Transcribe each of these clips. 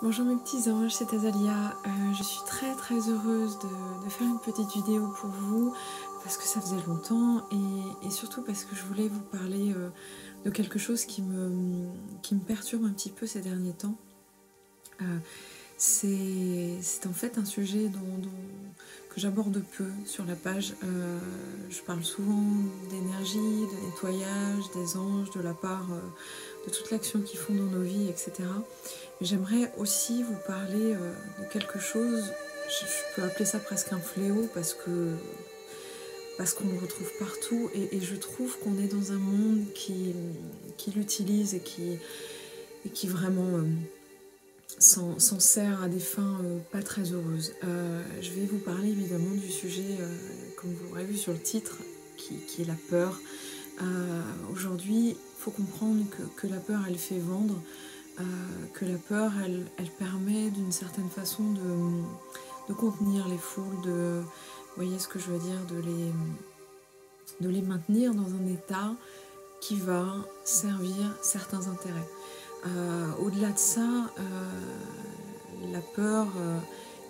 Bonjour mes petits anges, c'est Azalia. Je suis très heureuse de faire une petite vidéo pour vous parce que ça faisait longtemps et surtout parce que je voulais vous parler de quelque chose qui me perturbe un petit peu ces derniers temps. C'est en fait un sujet que j'aborde peu sur la page. Je parle souvent d'énergie, de nettoyage, des anges, de la part de toute l'action qu'ils font dans nos vies, etc. J'aimerais aussi vous parler de quelque chose, je peux appeler ça presque un fléau parce qu'on le retrouve partout et je trouve qu'on est dans un monde qui l'utilise et qui vraiment s'en sert à des fins pas très heureuses. Je vais vous parler évidemment du sujet, comme vous l'aurez vu sur le titre, qui est la peur. Aujourd'hui, il faut comprendre que la peur, elle fait vendre. Que la peur, elle permet d'une certaine façon de contenir les foules, vous voyez ce que je veux dire, de les maintenir dans un état qui va servir certains intérêts. Au-delà de ça, la peur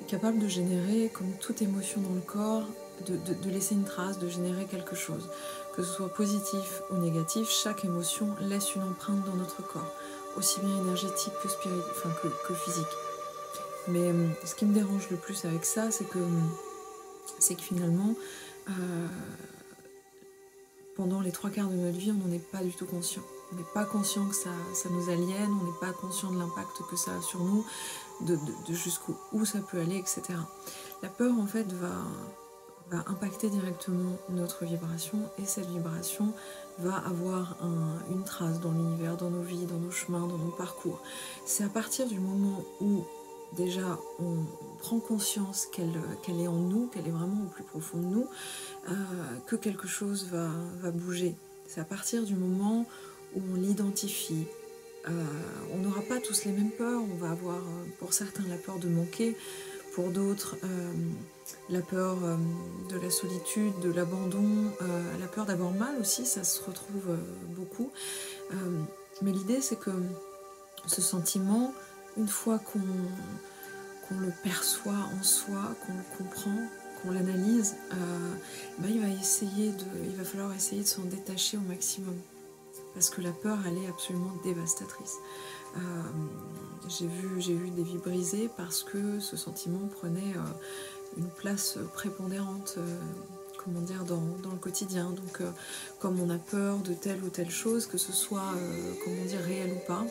est capable de générer, comme toute émotion dans le corps, de laisser une trace, de générer quelque chose. Que ce soit positif ou négatif, chaque émotion laisse une empreinte dans notre corps, aussi bien énergétique que spirituelle, enfin que physique. Mais ce qui me dérange le plus avec ça, c'est que finalement, pendant les 3/4 de notre vie, on n'en est pas du tout conscient. On n'est pas conscient que ça nous aliène, on n'est pas conscient de l'impact que ça a sur nous, de jusqu'où ça peut aller, etc. La peur, en fait, va impacter directement notre vibration et cette vibration va avoir une trace dans l'univers, dans nos vies, dans nos chemins, dans nos parcours. C'est à partir du moment où déjà on prend conscience qu'elle est en nous, qu'elle est vraiment au plus profond de nous, que quelque chose va bouger. C'est à partir du moment où on l'identifie. On n'aura pas tous les mêmes peurs, on va avoir pour certains la peur de manquer, pour d'autres la peur de la solitude, de l'abandon, la peur d'avoir mal aussi, ça se retrouve beaucoup. Mais l'idée c'est que ce sentiment, une fois qu'on le perçoit en soi, qu'on le comprend, qu'on l'analyse, il va falloir essayer de s'en détacher au maximum. Parce que la peur, elle est absolument dévastatrice. J'ai vu des vies brisées parce que ce sentiment prenait une place prépondérante comment dire, dans le quotidien. Donc, comme on a peur de telle ou telle chose, que ce soit comment dire, réel ou pas,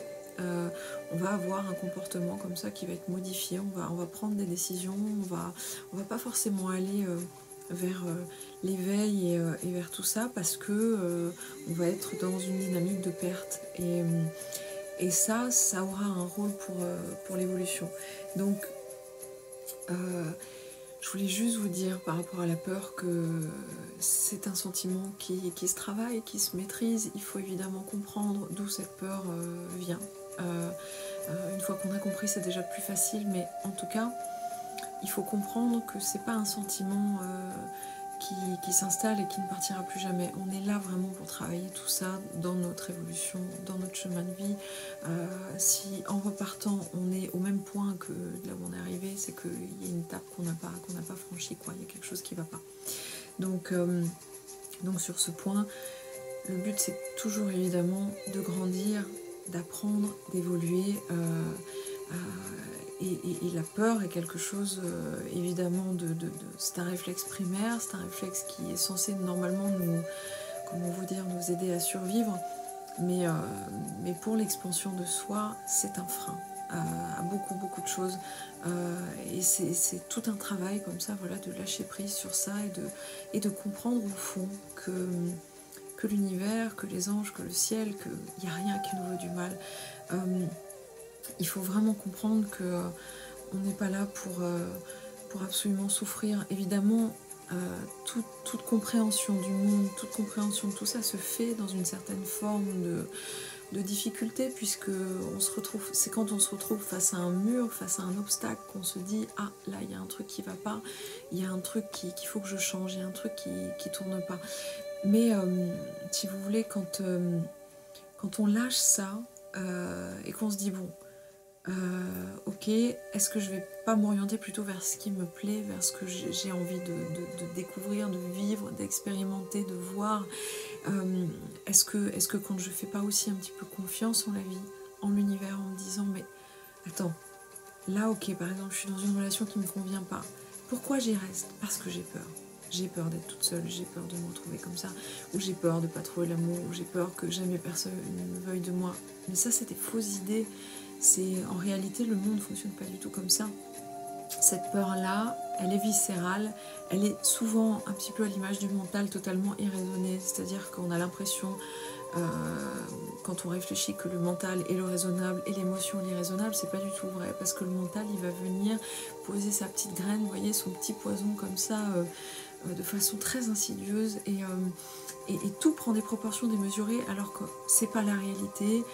on va avoir un comportement comme ça qui va être modifié, on va prendre des décisions, on va pas forcément aller vers l'éveil et vers tout ça parce que on va être dans une dynamique de perte et ça aura un rôle pour l'évolution. Donc je voulais juste vous dire par rapport à la peur que c'est un sentiment qui se travaille, qui se maîtrise. Il faut évidemment comprendre d'où cette peur vient. Une fois qu'on a compris, c'est déjà plus facile, mais en tout cas, il faut comprendre que c'est pas un sentiment qui s'installe et qui ne partira plus jamais. On est là vraiment pour travailler tout ça dans notre évolution, dans notre chemin de vie. Si en repartant, on est au même point que là où on est arrivé, c'est qu'il y a une étape qu'on n'a pas franchie, quoi. Il y a quelque chose qui ne va pas. Donc sur ce point, le but c'est toujours évidemment de grandir, d'apprendre, d'évoluer. Et la peur est quelque chose, évidemment, c'est un réflexe primaire, c'est un réflexe qui est censé normalement nous aider à survivre, mais pour l'expansion de soi, c'est un frein à beaucoup de choses. Et c'est tout un travail comme ça, voilà, de lâcher prise sur ça et de comprendre au fond que l'univers, que les anges, que le ciel, qu'il n'y a rien qui nous veut du mal. Il faut vraiment comprendre que on n'est pas là pour absolument souffrir. Évidemment, toute compréhension du monde, toute compréhension de tout ça se fait dans une certaine forme de difficulté, puisque c'est quand on se retrouve face à un mur, face à un obstacle, qu'on se dit « Ah, là, il y a un truc qui va pas, il y a un truc qu'il faut que je change, il y a un truc qui tourne pas. » Mais si vous voulez, quand on lâche ça et qu'on se dit « Bon, Ok, est-ce que je vais pas m'orienter plutôt vers ce qui me plaît, vers ce que j'ai envie de découvrir, de vivre, d'expérimenter, de voir. Est-ce que quand je fais pas aussi un petit peu confiance en la vie, en l'univers, en me disant mais attends, là ok, par exemple je suis dans une relation qui me convient pas, pourquoi j'y reste? Parce que j'ai peur. J'ai peur d'être toute seule, j'ai peur de me retrouver comme ça, ou j'ai peur de pas trouver l'amour, ou j'ai peur que jamais personne ne veuille de moi. Mais ça c'est des fausses idées. En réalité le monde ne fonctionne pas du tout comme ça. Cette peur-là, elle est viscérale, elle est souvent un petit peu à l'image du mental, totalement irraisonnée, c'est-à-dire qu'on a l'impression, quand on réfléchit, que le mental est le raisonnable et l'émotion l'irraisonnable. C'est pas du tout vrai, parce que le mental, il va venir poser sa petite graine, vous voyez, son petit poison comme ça, de façon très insidieuse, et tout prend des proportions démesurées, alors que c'est pas la réalité,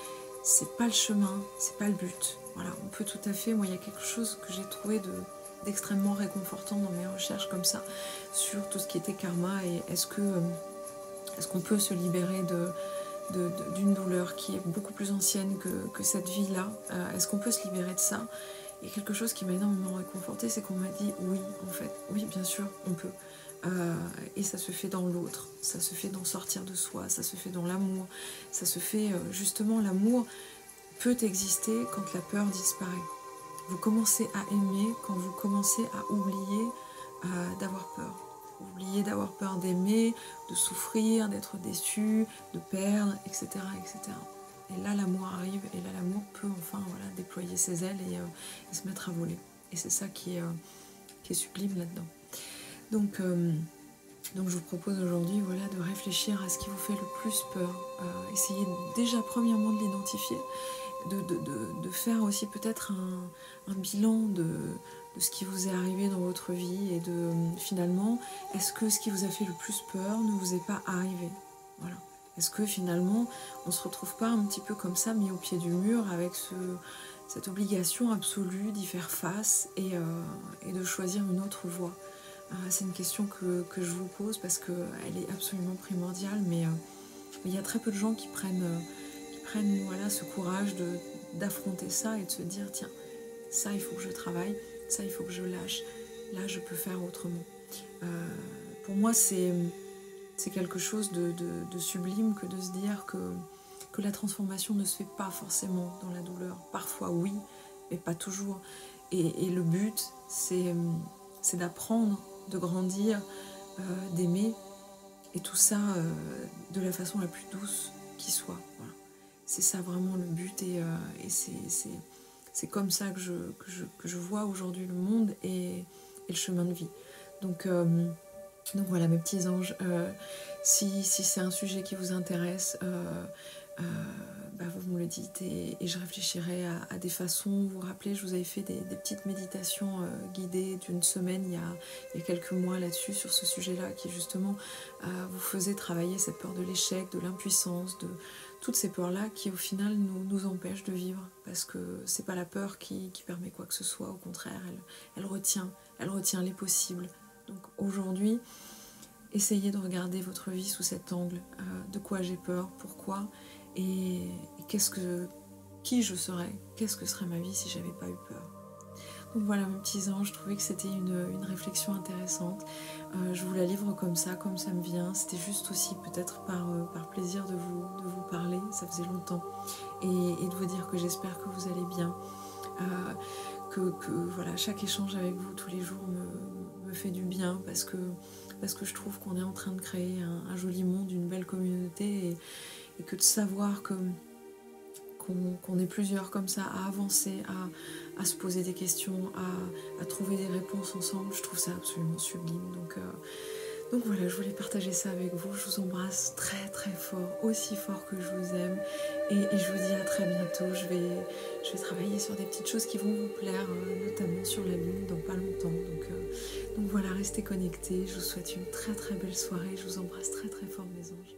c'est pas le chemin, c'est pas le but. Voilà, on peut tout à fait, moi il y a quelque chose que j'ai trouvé d'extrêmement réconfortant dans mes recherches comme ça, sur tout ce qui était karma, et est-ce qu'on peut se libérer d'une douleur qui est beaucoup plus ancienne que cette vie-là, est-ce qu'on peut se libérer de ça? Et quelque chose qui m'a énormément réconfortée, c'est qu'on m'a dit oui, en fait, oui, bien sûr, on peut. Et ça se fait dans l'autre, ça se fait dans sortir de soi, ça se fait dans l'amour, ça se fait justement, l'amour peut exister quand la peur disparaît. Vous commencez à aimer quand vous commencez à oublier d'avoir peur. Oublier d'avoir peur d'aimer, de souffrir, d'être déçu, de perdre, etc., etc. Et là, l'amour arrive, et là, l'amour peut enfin déployer ses ailes et se mettre à voler. Et c'est ça qui est sublime là-dedans. Donc je vous propose aujourd'hui de réfléchir à ce qui vous fait le plus peur. Essayez déjà premièrement de l'identifier, de faire aussi peut-être un bilan de ce qui vous est arrivé dans votre vie, et de finalement, est-ce que ce qui vous a fait le plus peur ne vous est pas arrivé? Voilà. Est-ce que finalement, on ne se retrouve pas un petit peu comme ça, mis au pied du mur, avec cette obligation absolue d'y faire face et de choisir une autre voie? C'est une question que je vous pose parce qu'elle est absolument primordiale, mais il y a très peu de gens qui prennent ce courage d'affronter ça et de se dire tiens, ça il faut que je travaille, ça il faut que je lâche, là je peux faire autrement. Pour moi c'est quelque chose de sublime que de se dire que la transformation ne se fait pas forcément dans la douleur. Parfois oui, mais pas toujours. Et le but c'est d'apprendre, de grandir, d'aimer, et tout ça de la façon la plus douce qui soit. Voilà. C'est ça vraiment le but, et c'est comme ça que je vois aujourd'hui le monde et le chemin de vie. Donc voilà mes petits anges, si c'est un sujet qui vous intéresse, vous me le dites, et je réfléchirai à des façons. Vous vous rappelez, je vous avais fait des petites méditations guidées d'une semaine il y a quelques mois là-dessus, sur ce sujet-là, qui justement vous faisait travailler cette peur de l'échec, de l'impuissance, de toutes ces peurs-là qui au final nous empêchent de vivre, parce que c'est pas la peur qui permet quoi que ce soit, au contraire, elle retient les possibles. Donc aujourd'hui, essayez de regarder votre vie sous cet angle, de quoi j'ai peur, pourquoi, et qui je serais, qu'est-ce que serait ma vie si j'avais pas eu peur. Donc voilà mes petits anges, je trouvais que c'était une réflexion intéressante. Je vous la livre comme ça me vient. C'était juste aussi peut-être par plaisir de vous parler, ça faisait longtemps, et de vous dire que j'espère que vous allez bien, que voilà, chaque échange avec vous tous les jours me fait du bien, parce que je trouve qu'on est en train de créer un joli monde, une belle communauté, et que de savoir qu'on est plusieurs comme ça à avancer, à se poser des questions, à trouver des réponses ensemble, je trouve ça absolument sublime. Donc voilà, je voulais partager ça avec vous. Je vous embrasse très très fort, aussi fort que je vous aime, et je vous dis à très bientôt. Je vais travailler sur des petites choses qui vont vous plaire, notamment sur la lune dans pas longtemps. Donc voilà, restez connectés. Je vous souhaite une très très belle soirée. Je vous embrasse très très fort mes anges.